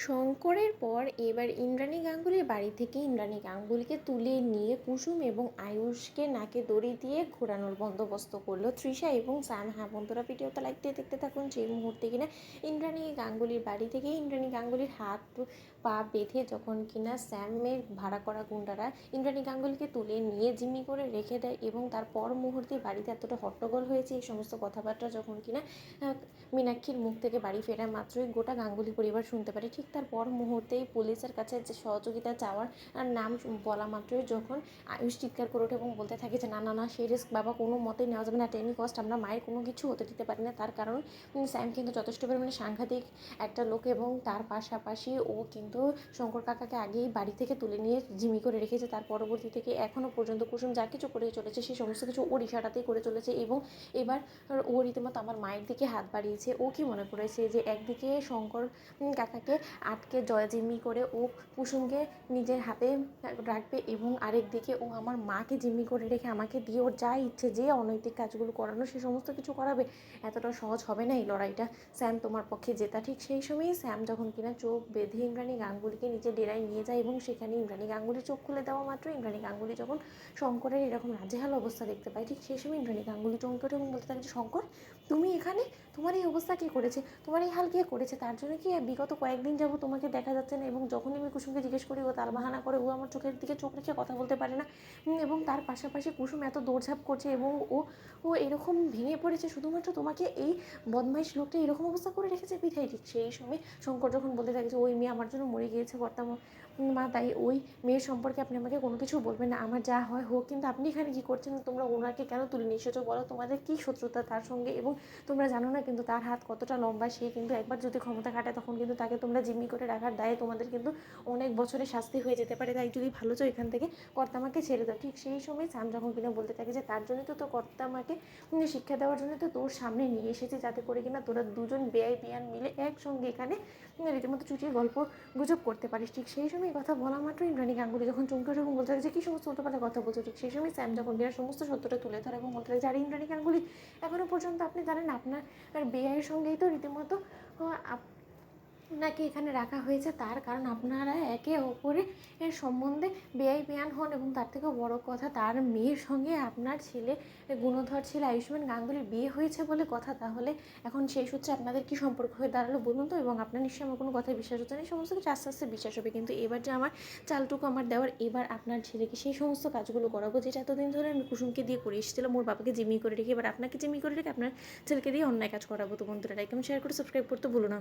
শঙ্করের পর এবার ইন্দ্রাণী গাঙ্গুলির বাড়ি থেকে ইন্দ্রাণী গাঙ্গুলিকে তুলে নিয়ে কুসুম এবং আয়ুষকে নাকে দড়ি দিয়ে ঘোরানোর বন্দোবস্ত করলো তৃষা এবং স্যাম। হ্যাঁ বন্ধুরা, ভিডিওটা লাইক দিয়ে দেখতে থাকুন। যে মুহূর্তে কিনা ইন্দ্রাণী গাঙ্গুলির বাড়ি থেকে ইন্দ্রাণী গাঙ্গুলির হাত পা বেঁধে যখন কিনা স্যামের ভাড়া করা গুন্ডারা ইন্দ্রাণী গাঙ্গুলিকে তুলে নিয়ে জিম্মি করে রেখে দেয় এবং তার পর মুহূর্তে বাড়িতে এতটা হট্টগোল হয়েছে, এই সমস্ত কথাবার্তা যখন কিনা মীনাক্ষীর মুখ থেকে বাড়ি ফেরা মাত্রই গোটা গাঙ্গুলি পরিবার শুনতে পারে। ঠিক তার পর মুহূর্তেই পুলিশের কাছে যে সহযোগিতা চাওয়ার নাম বলা মাত্রই যখন আয়ুষ চিৎকার করে ওঠে এবং বলতে থাকে যে না না না, সেই রিস্ক বাবা কোনো মতেই নেওয়া যাবে না, টেনি কস্ট আমরা মায়ের কোনো কিছু হতে দিতে পারি না। তার কারণ স্যাম কিন্তু যথেষ্ট পরিমাণে সাংঘাতিক একটা লোক এবং তার পাশাপাশি ও কিন্তু শঙ্কর কাকাকে আগেই বাড়ি থেকে তুলে নিয়ে জিম্মি করে রেখেছে। তার পরবর্তী থেকে এখনও পর্যন্ত কুসুম যা কিছু করে চলেছে সেই সমস্ত কিছু ওর ইশারাতেই করে চলেছে এবং এবার ও রীতিমতো আমার মায়ের দিকে হাত বাড়িয়েছে। ও কি মনে করেছে যে একদিকে শঙ্কর কাকাকে আটকে জিম্মি করে ও কুসুমকে নিজের হাতে রাখবে এবং আরেকদিকে ও আমার মাকে জিম্মি করে রেখে আমাকে দিয়ে ওর যা ইচ্ছে যে অনৈতিক কাজগুলো করানো সে সমস্ত কিছু করাবে? এতটা সহজ হবে না এই লড়াইটা স্যাম, তোমার পক্ষে জেতা। ঠিক সেই সময়ই স্যাম যখন কিনা চোখ বেঁধে ইন্দ্রাণী গাঙ্গুলিকে নিচে ডেরায় নিয়ে যায় এবং সেখানে ইন্দ্রাণী গাঙ্গুলি চোখ খুলে দেওয়া মাত্র ইন্দ্রাণী গাঙ্গুলি যখন শঙ্করের এরকম নাজেহাল অবস্থা দেখতে পায়, ঠিক সেই সময় ইন্দ্রাণী গাঙ্গুলি চমকে ওঠে এবং বলতে থাকে যে শঙ্কর তুমি এখানে, তোমার এই অবস্থা কী করেছে, তোমার এই হাল কে করেছে? তার জন্য কি বিগত কয়েকদিন যাবো তোমাকে দেখা যাচ্ছে না? এবং যখনই আমি কুসুমকে জিজ্ঞেস করি ও তার বাহানা করে, ও আমার চোখের দিকে চোখ রেখে কথা বলতে পারে না এবং তার পাশাপাশি কুসুম এত দৌড়ঝাঁপ করছে এবং ও ও এরকম ভেঙে পড়েছে শুধুমাত্র তোমাকে এই বদমাইশ লোকটা এরকম অবস্থা করে রেখেছে বিধায়। ঠিক সেই সময় শঙ্কর যখন বলতে থাকে যে ওই মেয়ে আমার জন্য মরে গিয়েছে বর্তমান মা, তাই ওই মেয়ের সম্পর্কে আপনি আমাকে কোনো কিছু বলবেন না, আমার যা হয় হোক, কিন্তু আপনি এখানে কী করছেন? তোমরা ওনাকে কেন তুলে নিয়ে এসেছো বলো, তোমাদের কী শত্রুতা তার সঙ্গে? এবং তোমরা জানো না কিন্তু তার হাত কতটা লম্বা, সে কিন্তু একবার যদি ক্ষমতা খাটায় তখন কিন্তু তাকে তোমরা জিম্মি করে রাখার দায়ে তোমাদের কিন্তু অনেক বছরের শাস্তি হয়ে যেতে পারে, তাই যদি ভালো চাও এখান থেকে কর্তামাকে ছেড়ে দাও। ঠিক সেই সময় স্যাম যখন কিনা বলতে থাকে যে তার জন্যই তো তোর কর্তামাকে শিক্ষা দেওয়ার জন্য তো তোর সামনে নিয়ে এসেছে, যাতে করে কিনা তোরা দুজন বেআই বিয়ান মিলে একসঙ্গে এখানে রীতিমতো চুটিয়ে গল্প গুজব করতে পারিস। ঠিক সেই সময় কথা বলা মাত্র ইন্দ্রাণী গাঙ্গুলি যখন চমকে ওঠে এবং বলতে থাকে যে কী সমস্ত উল্টোপাল্টা কথা বলছো। ঠিক সেই সময় স্যাম যখন কিনা সমস্ত সত্যটা তুলে ধরে এবং বলতে থাকে যে আরে ইন্দ্রাণী গাঙ্গুলি, এখনও পর্যন্ত আপনি জানেন আপনার বেআইয়ের সঙ্গেই তো রীতিমতো আপনাকে এখানে রাখা হয়েছে, তার কারণ আপনারা একে অপরের সম্বন্ধে বেআই বেয়ান হন এবং তার থেকেও বড় কথা তার মেয়ের সঙ্গে আপনার ছেলে গুণধর ছেলে আয়ুষ্মান গাঙ্গুলির বিয়ে হয়েছে বলে কথা। তাহলে এখন সেই সূত্রে আপনাদের কী সম্পর্ক হয়ে দাঁড়ালো বলুন তো? এবং আপনার নিশ্চয়ই আমার কোনো কথায় বিশ্বাস হচ্ছে না, এই সমস্ত কিছু আস্তে আস্তে বিশ্বাস হবে, কিন্তু এবার যে আমার চালটুকু আমার দেওয়ার, এবার আপনার ছেলেকে সেই সমস্ত কাজগুলো করাবো যেটা এতদিন ধরে আমি কুসুমকে দিয়ে করে এসেছিলাম, ওর বাবাকে জিম্মি করে রেখে এবার আপনাকে জিম্মি করে রেখে আপনার ছেলেকে দিয়ে অন্যায় কাজ করাবো। তো বন্ধুরা লাইক এবং শেয়ার করে সাবস্ক্রাইব করতে ভুলো না।